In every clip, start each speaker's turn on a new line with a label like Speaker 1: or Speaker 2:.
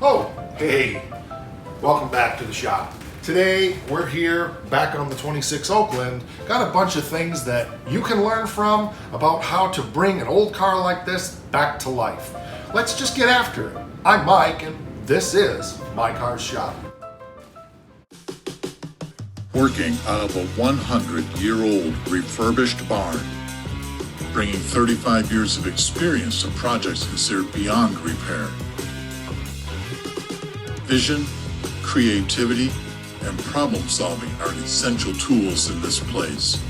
Speaker 1: Oh, hey, welcome back to the shop. Today, we're here back on the 26 Oakland. Got a bunch of things that you can learn from about how to bring an old car like this back to life. Let's just get after it. I'm Mike, and this is My Car's Shop.
Speaker 2: Working out of a 100-year-old refurbished barn, bringing 35 years of experience to projects considered beyond repair. Vision, creativity, and problem solving are essential tools in this place.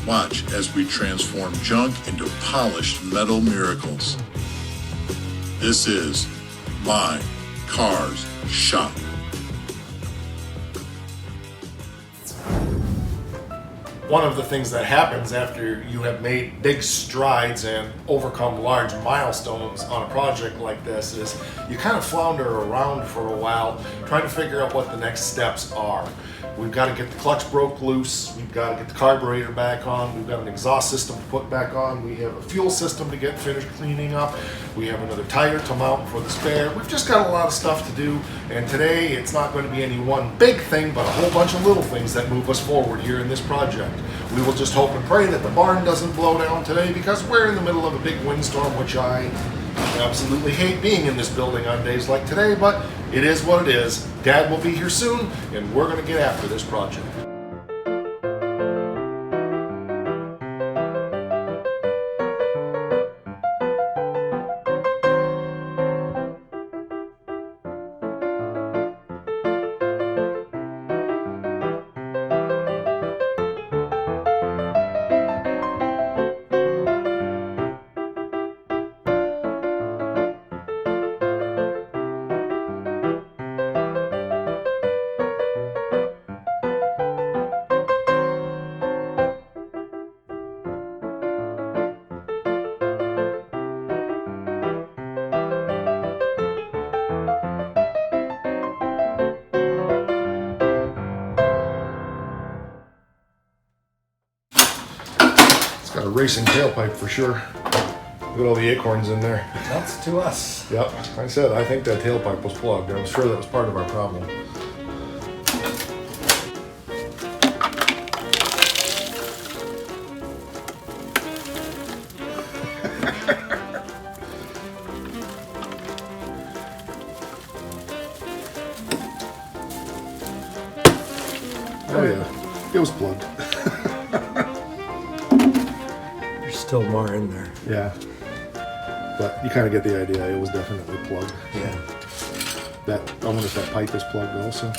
Speaker 2: Watch as we transform junk into polished metal miracles. This is My Car's Shop.
Speaker 1: One of the things that happens after you have made big strides and overcome large milestones on a project like this is you kind of flounder around for a while trying to figure out what the next steps are. We've got to get the clutch broke loose, we've got to get the carburetor back on, we've got an exhaust system to put back on, we have a fuel system to get finished cleaning up, we have another tire to mount for the spare. We've just got a lot of stuff to do, and today it's not going to be any one big thing but a whole bunch of little things that move us forward here in this project. We will just hope and pray that the barn doesn't blow down today because we're in the middle of a big windstorm, which I absolutely hate being in this building on days like today, but it is what it is. Dad will be here soon, and we're going to get after this project. Got a racing tailpipe for sure. Look at all the acorns in there.
Speaker 3: That's to us.
Speaker 1: Yep, I said I think that tailpipe was plugged. I'm sure that was part of our problem. Oh yeah, it was plugged.
Speaker 3: Still more in there.
Speaker 1: Yeah, but you kind of get the idea. It was definitely plugged.
Speaker 3: Yeah.
Speaker 1: I wonder if that pipe is plugged also.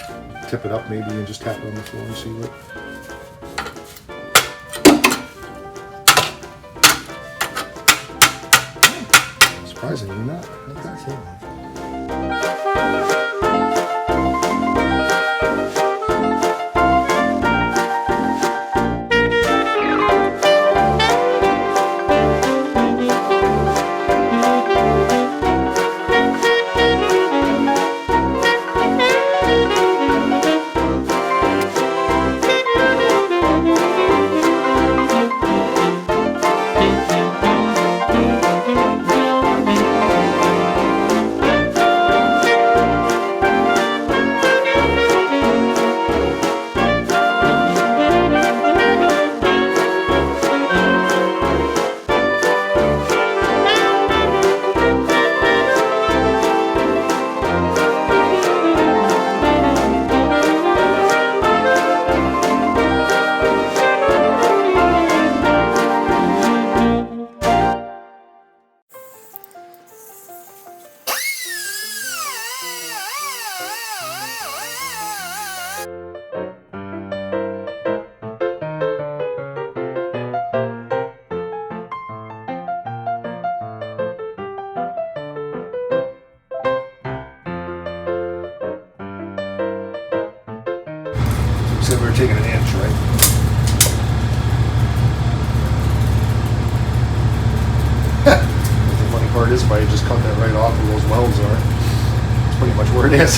Speaker 1: Tip it up maybe and just tap it on the floor and see what. Surprisingly not. Okay. Said we were taking an inch, right? The funny part is if I had just cut that right off where those welds are, it's pretty much where it is.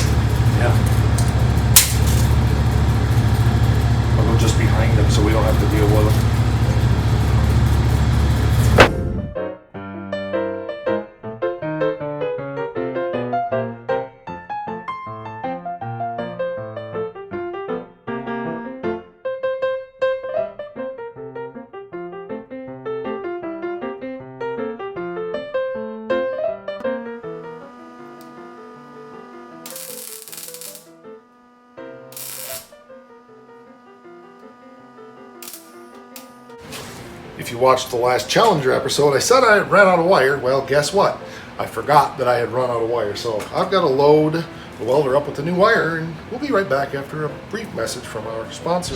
Speaker 3: Yeah.
Speaker 1: I'll go just behind them so we don't have to deal with them. If you watched the last Challenger episode, I said I had ran out of wire. Well, guess what? I forgot that I had run out of wire. So I've got to load the welder up with the new wire, and we'll be right back after a brief message from our sponsor.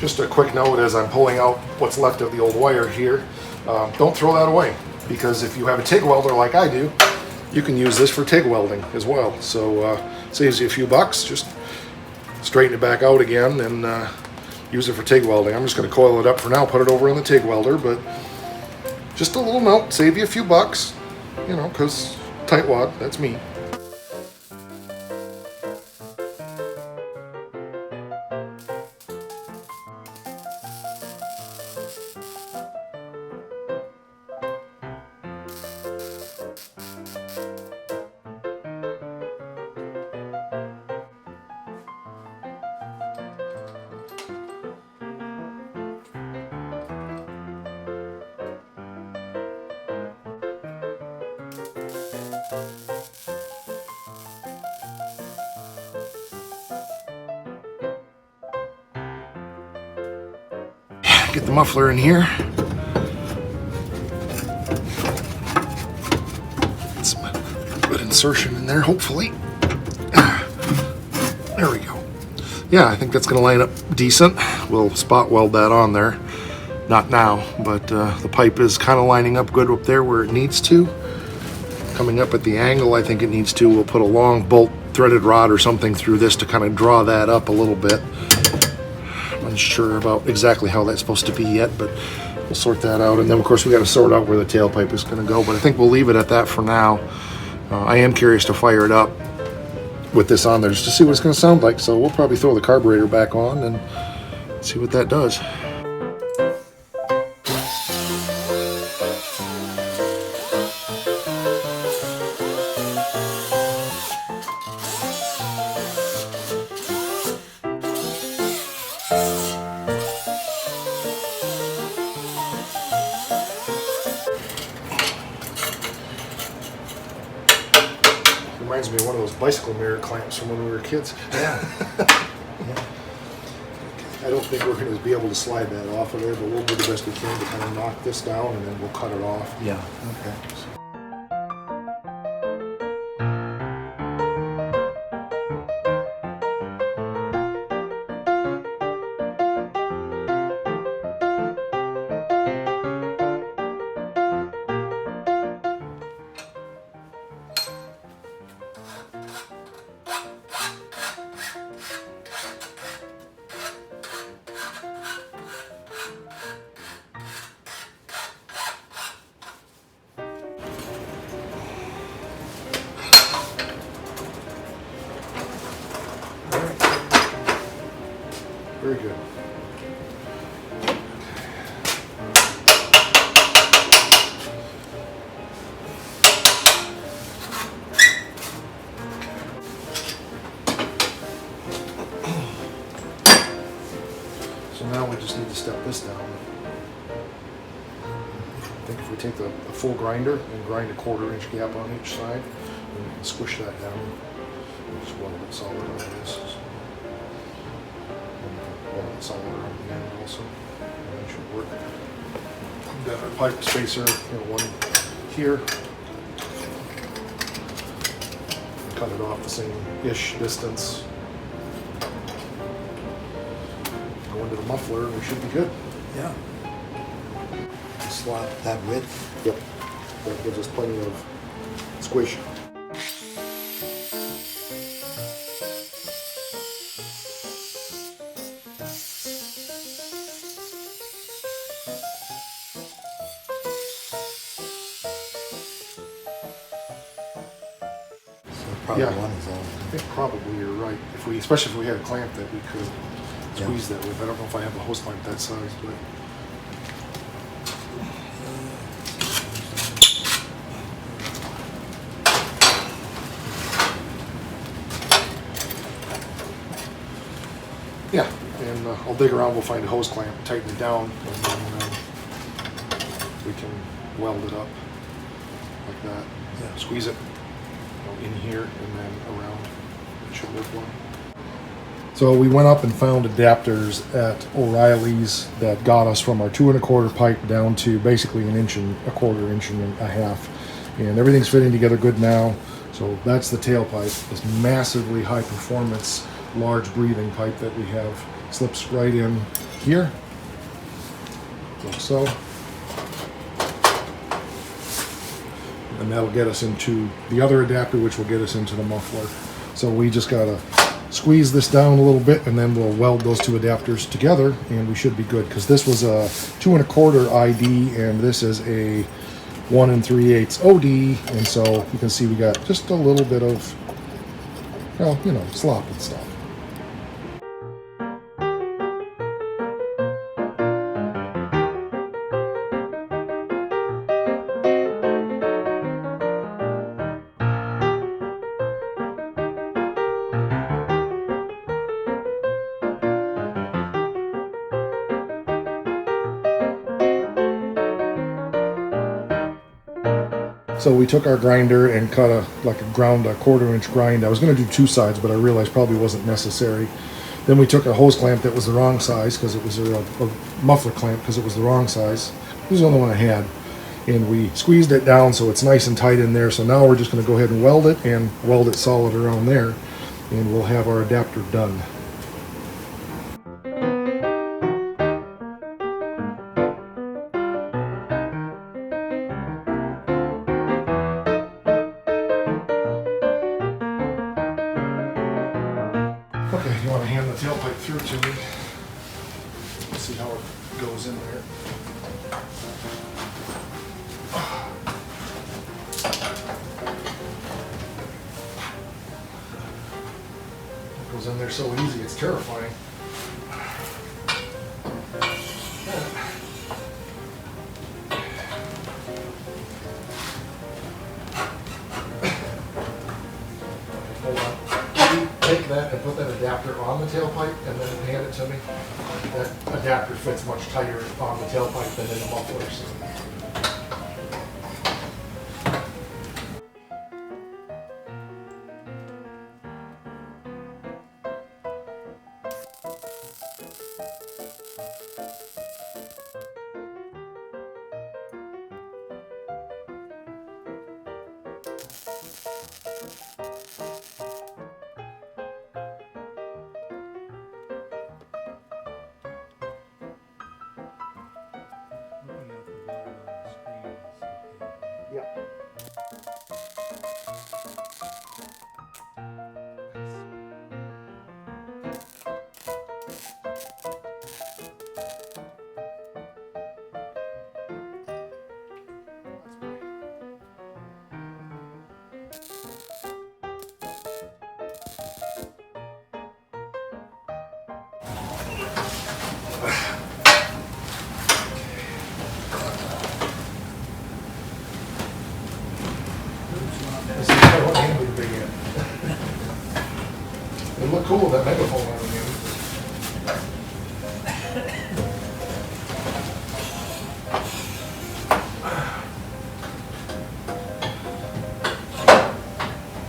Speaker 1: Just a quick note as I'm pulling out what's left of the old wire here, don't throw that away, because if you have a TIG welder like I do, you can use this for TIG welding as well. So saves you a few bucks. Just straighten it back out again and use it for TIG welding. I'm just going to coil it up for now, put it over in the TIG welder, but just a little note, save you a few bucks, you know, because tightwad, that's me. Get the muffler in here. Some good insertion in there, hopefully. There we go. Yeah, I think that's going to line up decent. We'll spot weld that on there. Not now, but the pipe is kind of lining up good up there where it needs to. Coming up at the angle I think it needs to. We'll put a long bolt threaded rod or something through this to kind of draw that up a little bit. Unsure about exactly how that's supposed to be yet, but we'll sort that out. And then of course we got to sort out where the tailpipe is going to go, but I think we'll leave it at that for now. I am curious to fire it up with this on there just to see what it's going to sound like, so we'll probably throw the carburetor back on and see what that does. Reminds me of one of those bicycle mirror clamps from when we were kids.
Speaker 3: Yeah.
Speaker 1: I don't think we're going to be able to slide that off of there, but we'll do the best we can to kind of knock this down and then we'll cut it off.
Speaker 3: Yeah. Okay. Very good. So now we just need to step this down. I think if we take the full grinder and grind a 1/4 inch gap on each side and squish that down, just weld it solid on this. Weld it solid around the end also. And that should work. We've got our pipe spacer, one here. Cut it off the same-ish distance. Go into the muffler and we should be good. Yeah. Slot that width.
Speaker 1: Yep. That gives us plenty of squish.
Speaker 4: Probably
Speaker 3: Yeah.
Speaker 4: one is all.
Speaker 3: I think probably you're right. If we, especially if we had a clamp that we could squeeze that with. I don't know if I have a hose clamp that size, but yeah. And I'll dig around. We'll find a hose clamp, tighten it down, and then we can weld it up like that.
Speaker 4: Yeah.
Speaker 3: Squeeze it in here and then around. It should work well. So we went up and found adapters at O'Reilly's that got us from our 2 1/4 pipe down to basically 1 1/4 inch and a half, and everything's fitting together good now. So that's the tailpipe. This massively high performance, large breathing pipe that we have slips right in here, like so. And that'll get us into the other adapter, which will get us into the muffler. So we just gotta squeeze this down a little bit, and then we'll weld those 2 adapters together, and we should be good. Because this was a 2 1/4 ID, and this is a 1 3/8 OD, and so you can see we got just a little bit of, well, you know, slop and stuff. So we took our grinder and cut a 1/4 inch grind. I was going to do 2 sides, but I realized probably wasn't necessary. Then we took a hose clamp that was the wrong size, because it was a muffler clamp, because it was the wrong size. This was the only one I had. And we squeezed it down so it's nice and tight in there. So now we're just going to go ahead and weld it, and weld it solid around there, and we'll have our adapter done. Okay, you want to hand the tailpipe through to me? Let's see how it goes in there. It goes in there so easy, it's terrifying. Hold on. Take that and put that adapter on the tailpipe and then hand it to me. That adapter fits much tighter on the tailpipe than in the muffler. So. Yeah. This is what hand would be in. It looked cool with that megaphone on the end.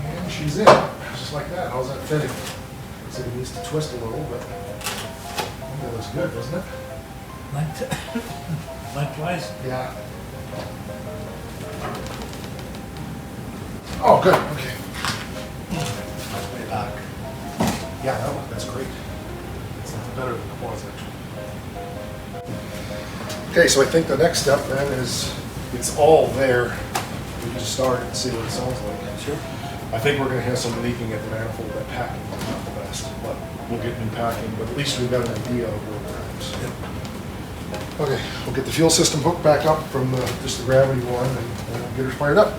Speaker 3: And she's in, just like that. How's that fitting? So it needs to twist a little, but that looks good, doesn't it?
Speaker 5: Lengthwise?
Speaker 3: Yeah. Oh, good. Okay.
Speaker 5: Way back.
Speaker 3: Yeah, that's great. It's better than it was, actually. Okay, so I think the next step then is it's all there. We can just start it and see what it sounds like.
Speaker 4: Sure.
Speaker 3: I think we're going to have some leaking at the manifold. That packing is not the best, but we'll get new packing. But at least we've got an idea of where we're at. So. Okay, we'll get the fuel system hooked back up from just the gravity one, and we'll get her fired up.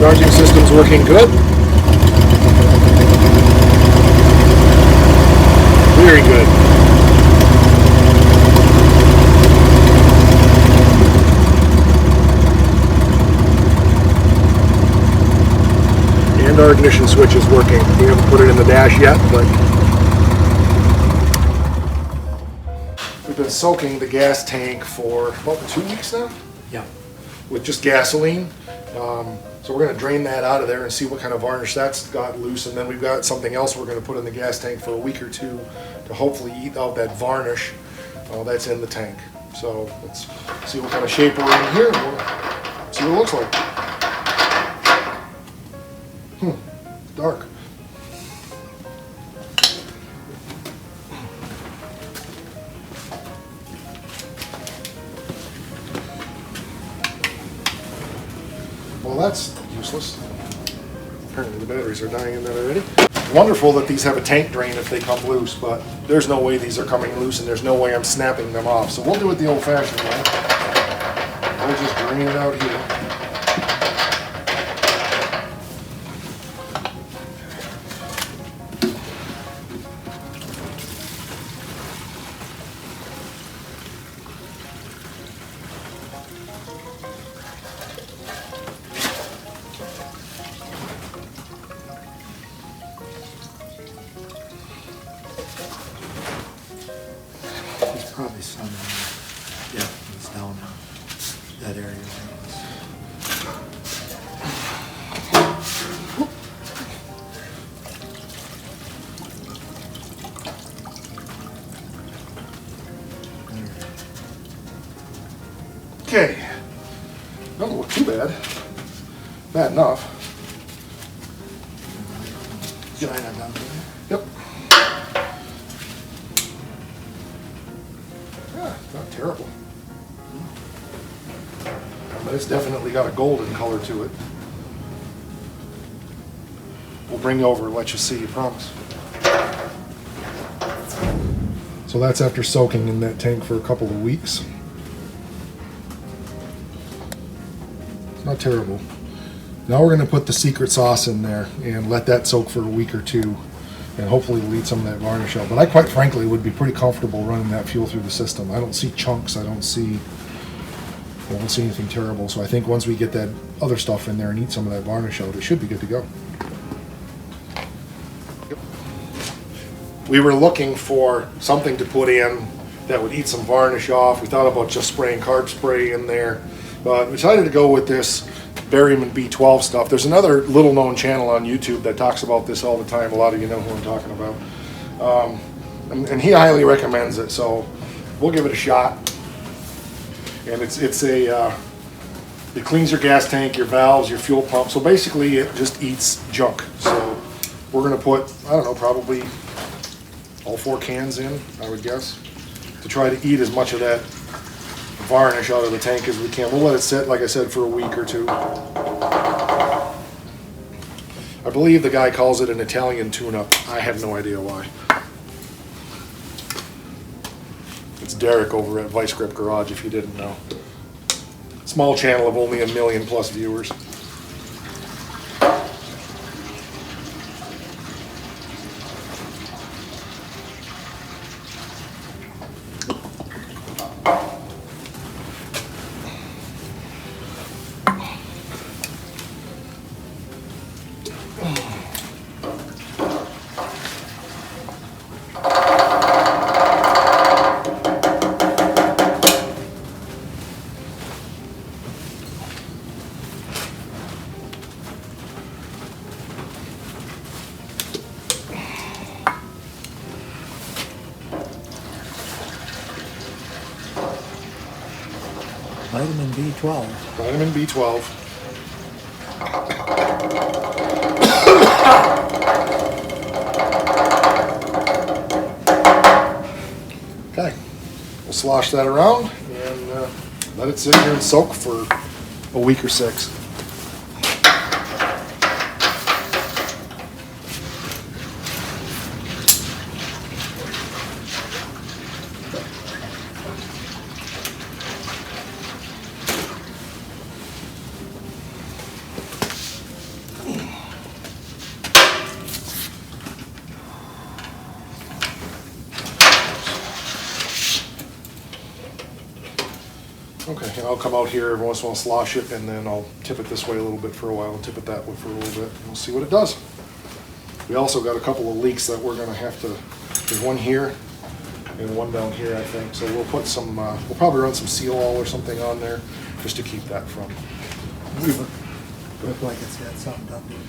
Speaker 3: Charging system's working good. Very good. And our ignition switch is working. We haven't put it in the dash yet, but we've been soaking the gas tank for about 2 weeks now
Speaker 5: Yeah.
Speaker 3: with just gasoline. So we're going to drain that out of there and see what kind of varnish that's got loose, and then we've got something else we're going to put in the gas tank for a week or two to hopefully eat out that varnish that's in the tank. So let's see what kind of shape we're in here, and we'll see what it looks like. Dark. Well, that's useless. Apparently the batteries are dying in that already. Wonderful that these have a tank drain if they come loose, but there's no way these are coming loose and there's no way I'm snapping them off. So we'll do it the old-fashioned way. We'll just drain it out here.
Speaker 5: There's probably some in there. Yeah, it's down in that area.
Speaker 3: Okay. Doesn't look too bad. Bad enough.
Speaker 5: Shine it down there.
Speaker 3: Yep. Yeah, not terrible. But it's definitely got a golden color to it. We'll bring you over and let you see, I promise. So that's after soaking in that tank for a couple of weeks. It's not terrible. Now we're going to put the secret sauce in there and let that soak for a week or two, and hopefully we'll eat some of that varnish out. But I quite frankly would be pretty comfortable running that fuel through the system. I don't see chunks. I don't see anything terrible. So I think once we get that other stuff in there and eat some of that varnish out, it should be good to go. We were looking for something to put in that would eat some varnish off. We thought about just spraying carb spray in there, but we decided to go with this barium and B12 stuff. There's another little known channel on YouTube that talks about this all the time. A lot of you know who I'm talking about. And he highly recommends it, so we'll give it a shot. And it cleans your gas tank, your valves, your fuel pump. So basically it just eats junk. So we're gonna put, I don't know, probably all 4 cans in, I would guess, to try to eat as much of that varnish out of the tank as we can. We'll let it sit, like I said, for a week or two. I believe the guy calls it an Italian tune-up. I have no idea why. It's Derek over at Vice Grip Garage, if you didn't know. Small channel of only 1 million plus viewers.
Speaker 5: Vitamin B12.
Speaker 3: Vitamin B12. Okay, we'll slosh that around and let it sit here and soak for a week or 6. Okay, and I'll come out here every once in a while, slosh it, and then I'll tip it this way a little bit for a while and tip it that way for a little bit, and we'll see what it does. We also got a couple of leaks that we're gonna have to, there's one here and one down here, I think, so we'll put some, we'll probably run some seal all or something on there just to keep that from.
Speaker 5: Look like it's got something done to it.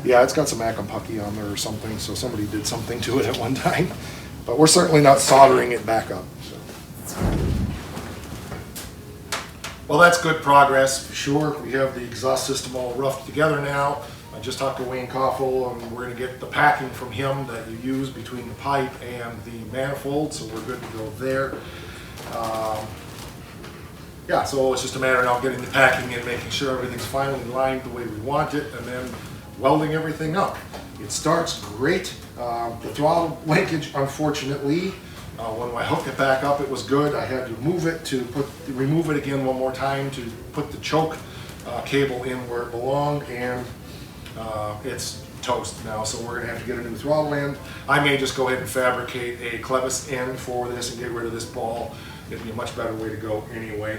Speaker 3: Yeah, it's got some Acampucky on there or something, so somebody did something to it at one time. But we're certainly not soldering it back up. So. Well, that's good progress for sure. We have the exhaust system all roughed together now. I just talked to Wayne Koffel, and we're going to get the packing from him that you use between the pipe and the manifold, so we're good to go there. Yeah, so it's just a matter now of getting the packing and making sure everything's finally lined the way we want it, and then welding everything up. It starts great. The throttle linkage, unfortunately, when I hooked it back up, it was good. I had to move it to remove it again one more time to put the choke cable in where it belonged, and it's toast now, so we're gonna have to get a new throttle end. I may just go ahead and fabricate a clevis end for this and get rid of this ball. It'd be a much better way to go anyway.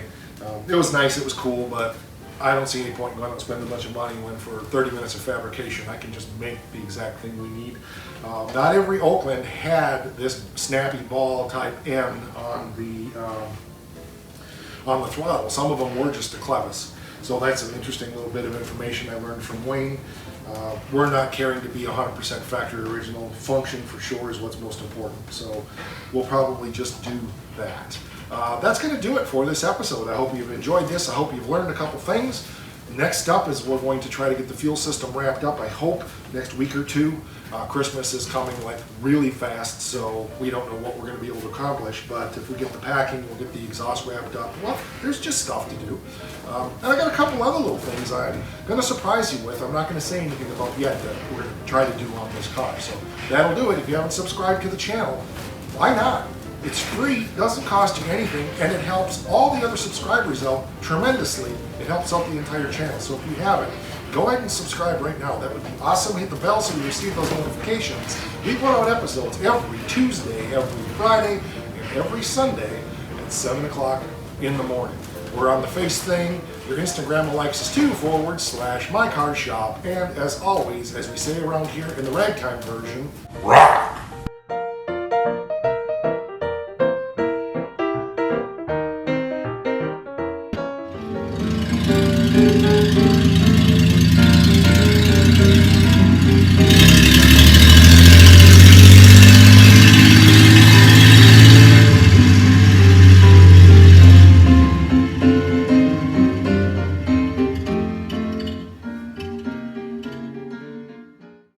Speaker 3: It was nice, it was cool, but I don't see any point in going out and spending a bunch of money when for 30 minutes of fabrication I can just make the exact thing we need. Not every Oakland had this snappy ball type end on the throttle. Some of them were just a clevis. So that's an interesting little bit of information I learned from Wayne. We're not caring to be 100% factory original. Function for sure is what's most important. So we'll probably just do that. That's going to do it for this episode. I hope you've enjoyed this. I hope you've learned a couple things. Next up is we're going to try to get the fuel system wrapped up, I hope, next week or two. Christmas is coming like really fast, so we don't know what we're going to be able to accomplish, but if we get the packing, we'll get the exhaust wrapped up. Well, there's just stuff to do. And I got a couple other little things I'm going to surprise you with. I'm not going to say anything about yet that we're going to try to do on this car. So that'll do it. If you haven't subscribed to the channel, why not? It's free, doesn't cost you anything, and it helps all the other subscribers out tremendously. It helps out the entire channel. So if you haven't, go ahead and subscribe right now. That would be awesome. Hit the bell so you receive those notifications. We put out episodes every Tuesday, every Friday, and every Sunday at 7 o'clock in the morning. We're on the Face thing. Your Instagram likes us too, /mycarshop. And as always, as we say around here in the ragtime version, rock!
Speaker 2: Thank you.